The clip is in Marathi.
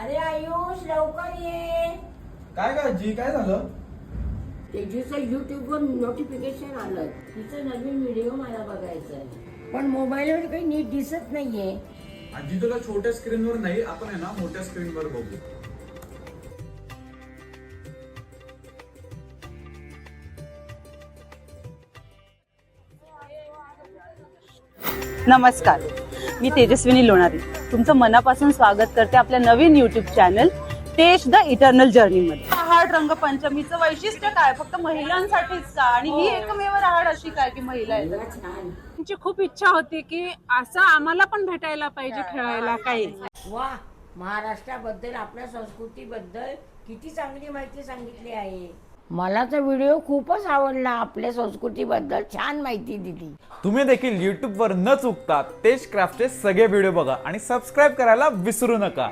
अरे आयुष लवकर ये. काय आजी काय झालं? तेजूचं युट्यूबवर नोटिफिकेशन आलं. तिचं नवीन व्हिडिओ मला बघायचा आहे. पण मोबाईलवर काही नीट दिसत नाहीये. आजी तुला छोट्या स्क्रीनवर नाही, आपण आहे ना मोठ्या स्क्रीनवर बघू. नमस्कार, मी तेजस्विनी लोणारी तुमचं मनापासून स्वागत करते आपल्या नवीन युट्यूब चॅनल तेज द इटर्नल जर्नी मध्ये. रहाड रंगपंचमीचं वैशिष्ट्य काय? फक्त महिलांसाठीच का? आणि ही एकमेव रहाड अशी काय की महिला आहेत? छान. त्यांची खूप इच्छा होती की असं आम्हाला पण भेटायला पाहिजे खेळायला काही. वा, महाराष्ट्राबद्दल आपल्या संस्कृतीबद्दल किती चांगली माहिती सांगितली आहे. मला तर व्हिडिओ खूपच आवडला. आपल्या संस्कृतीबद्दल छान माहिती दिली. तुम्ही देखील YouTube वर न चुकता तेज क्राफ्टचे सगळे व्हिडिओ बघा आणि सबस्क्राईब करायला विसरू नका.